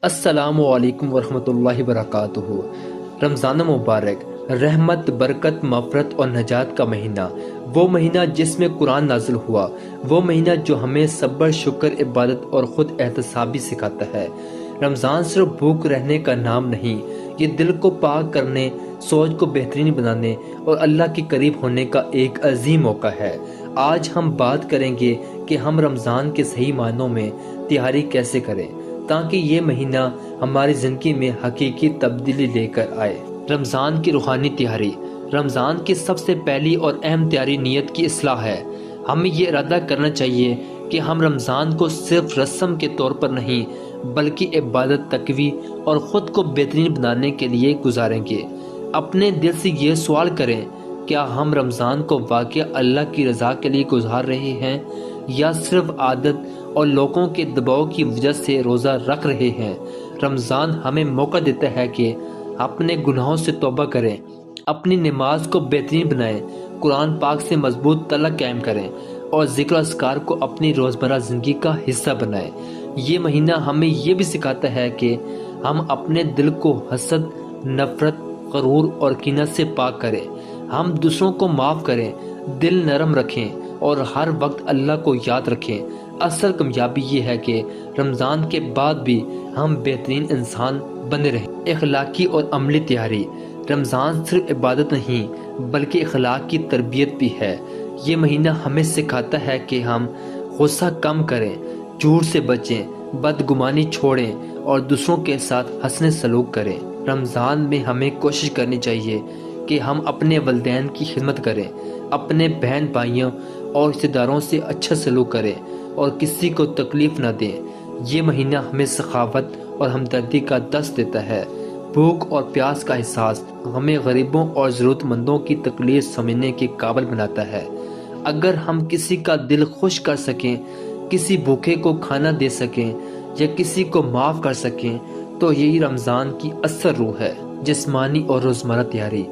السلام علیکم ورحمۃ اللہ وبرکاتہ۔ رمضان مبارک رحمت، برکت، مغفرت اور نجات کا مہینہ، وہ مہینہ جس میں قرآن نازل ہوا، وہ مہینہ جو ہمیں صبر، شکر، عبادت اور خود احتسابی سکھاتا ہے۔ رمضان صرف بھوک رہنے کا نام نہیں، یہ دل کو پاک کرنے، سوچ کو بہترین بنانے اور اللہ کے قریب ہونے کا ایک عظیم موقع ہے۔ آج ہم بات کریں گے کہ ہم رمضان کے صحیح معنوں میں تیاری کیسے کریں تاکہ یہ مہینہ ہماری زندگی میں حقیقی تبدیلی لے کر آئے۔ رمضان کی روحانی تیاری۔ رمضان کی سب سے پہلی اور اہم تیاری نیت کی اصلاح ہے۔ ہمیں یہ ارادہ کرنا چاہیے کہ ہم رمضان کو صرف رسم کے طور پر نہیں بلکہ عبادت، تقوی اور خود کو بہترین بنانے کے لیے گزاریں گے۔ اپنے دل سے یہ سوال کریں، کیا ہم رمضان کو واقعی اللہ کی رضا کے لیے گزار رہے ہیں یا صرف عادت اور لوگوں کے دباؤ کی وجہ سے روزہ رکھ رہے ہیں؟ رمضان ہمیں موقع دیتا ہے کہ اپنے گناہوں سے توبہ کریں، اپنی نماز کو بہترین بنائیں، قرآن پاک سے مضبوط تعلق قائم کریں اور ذکر اذکار کو اپنی روزمرہ زندگی کا حصہ بنائیں۔ یہ مہینہ ہمیں یہ بھی سکھاتا ہے کہ ہم اپنے دل کو حسد، نفرت، غرور اور کینہ سے پاک کریں، ہم دوسروں کو معاف کریں، دل نرم رکھیں اور ہر وقت اللہ کو یاد رکھیں۔ اصل کامیابی یہ ہے کہ رمضان کے بعد بھی ہم بہترین انسان بنے رہیں۔ اخلاقی اور عملی تیاری۔ رمضان صرف عبادت نہیں بلکہ اخلاق کی تربیت بھی ہے۔ یہ مہینہ ہمیں سکھاتا ہے کہ ہم غصہ کم کریں، جھوٹ سے بچیں، بدگمانی چھوڑیں اور دوسروں کے ساتھ حسن سلوک کریں۔ رمضان میں ہمیں کوشش کرنی چاہیے کہ ہم اپنے والدین کی خدمت کریں، اپنے بہن بھائیوں اور رشتہ داروں سے اچھا سلوک کریں اور کسی کو تکلیف نہ دیں۔ یہ مہینہ ہمیں سخاوت اور ہمدردی کا درس دیتا ہے۔ بھوک اور پیاس کا احساس ہمیں غریبوں اور ضرورت مندوں کی تکلیف سمجھنے کے قابل بناتا ہے۔ اگر ہم کسی کا دل خوش کر سکیں، کسی بھوکے کو کھانا دے سکیں یا کسی کو معاف کر سکیں تو یہی رمضان کی اصل روح ہے۔ جسمانی اور روزمرہ تیاری۔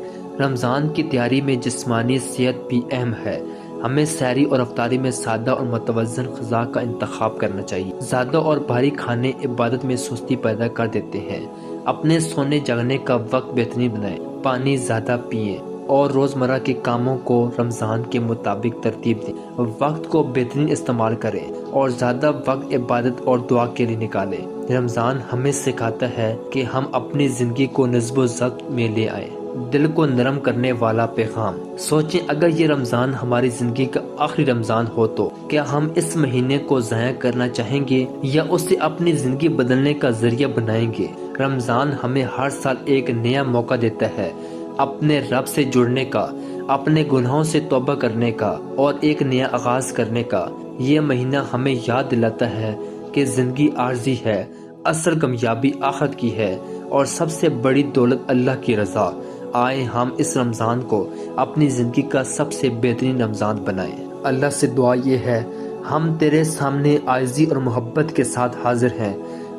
رمضان کی تیاری میں جسمانی صحت بھی اہم ہے۔ ہمیں سحری اور افطاری میں سادہ اور متوازن غذا کا انتخاب کرنا چاہیے۔ زیادہ اور بھاری کھانے عبادت میں سستی پیدا کر دیتے ہیں۔ اپنے سونے جاگنے کا وقت بہترین بنائیں، پانی زیادہ پئیں اور روزمرہ کے کاموں کو رمضان کے مطابق ترتیب دیں۔ وقت کو بہترین استعمال کریں اور زیادہ وقت عبادت اور دعا کے لیے نکالیں۔ رمضان ہمیں سکھاتا ہے کہ ہم اپنی زندگی کو نظم و ضبط میں لے آئیں۔ دل کو نرم کرنے والا پیغام۔ سوچیں، اگر یہ رمضان ہماری زندگی کا آخری رمضان ہو تو کیا ہم اس مہینے کو ضائع کرنا چاہیں گے یا اسے اپنی زندگی بدلنے کا ذریعہ بنائیں گے؟ رمضان ہمیں ہر سال ایک نیا موقع دیتا ہے، اپنے رب سے جڑنے کا، اپنے گناہوں سے توبہ کرنے کا اور ایک نیا آغاز کرنے کا۔ یہ مہینہ ہمیں یاد دلاتا ہے کہ زندگی عارضی ہے، اصل کامیابی آخرت کی ہے اور سب سے بڑی دولت اللہ کی رضا۔ آئے ہم اس رمضان کو اپنی زندگی کا سب سے بہترین رمضان بنائیں۔ اللہ سے دعا یہ ہے، ہم تیرے سامنے عاجزی اور محبت کے ساتھ حاضر ہیں۔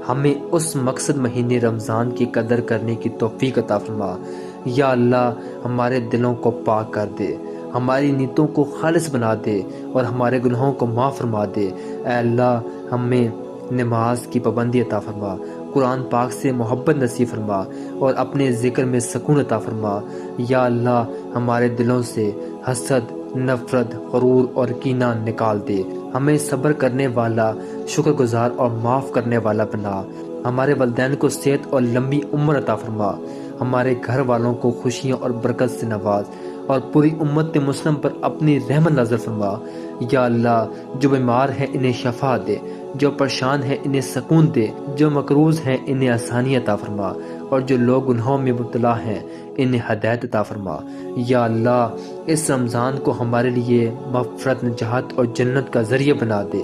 ہمیں اس مقصد مہینے رمضان کی قدر کرنے کی توفیق عطا فرما۔ یا اللہ، ہمارے دلوں کو پاک کر دے، ہماری نیتوں کو خالص بنا دے اور ہمارے گناہوں کو معاف فرما دے۔ اے اللہ، ہمیں نماز کی پابندی عطا فرما، قرآن پاک سے محبت نصیب فرما اور اپنے ذکر میں سکون عطا فرما۔ یا اللہ، ہمارے دلوں سے حسد، نفرت، غرور اور کینہ نکال دے، ہمیں صبر کرنے والا، شکر گزار اور معاف کرنے والا بنا۔ ہمارے والدین کو صحت اور لمبی عمر عطا فرما، ہمارے گھر والوں کو خوشیوں اور برکت سے نواز اور پوری امت مسلم پر اپنی رحمت نازل فرما۔ یا اللہ، جو بیمار ہیں انہیں شفا دے، جو پریشان ہیں انہیں سکون دے، جو مقروض ہیں انہیں آسانی عطا فرما اور جو لوگ گناہوں میں مبتلا ہیں انہیں ہدایت عطا فرما۔ یا اللہ، اس رمضان کو ہمارے لیے مغفرت، نجات اور جنت کا ذریعہ بنا دے،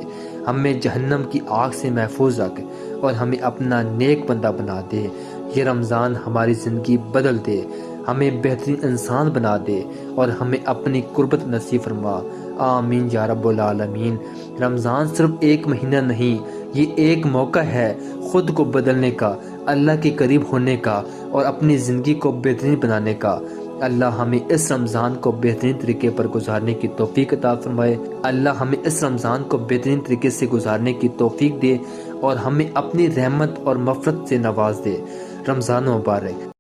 ہمیں جہنم کی آگ سے محفوظ رکھ اور ہمیں اپنا نیک بندہ بنا دے۔ یہ رمضان ہماری زندگی بدل دے، ہمیں بہترین انسان بنا دے اور ہمیں اپنی قربت نصیب فرما۔ آمین یا رب العالمین۔ رمضان صرف ایک مہینہ نہیں، یہ ایک موقع ہے خود کو بدلنے کا، اللہ کے قریب ہونے کا اور اپنی زندگی کو بہترین بنانے کا۔ اللہ ہمیں اس رمضان کو بہترین طریقے پر گزارنے کی توفیق عطا فرمائے۔ اللہ ہمیں اس رمضان کو بہترین طریقے سے گزارنے کی توفیق دے اور ہمیں اپنی رحمت اور مغفرت سے نواز دے۔ رمضان مبارک۔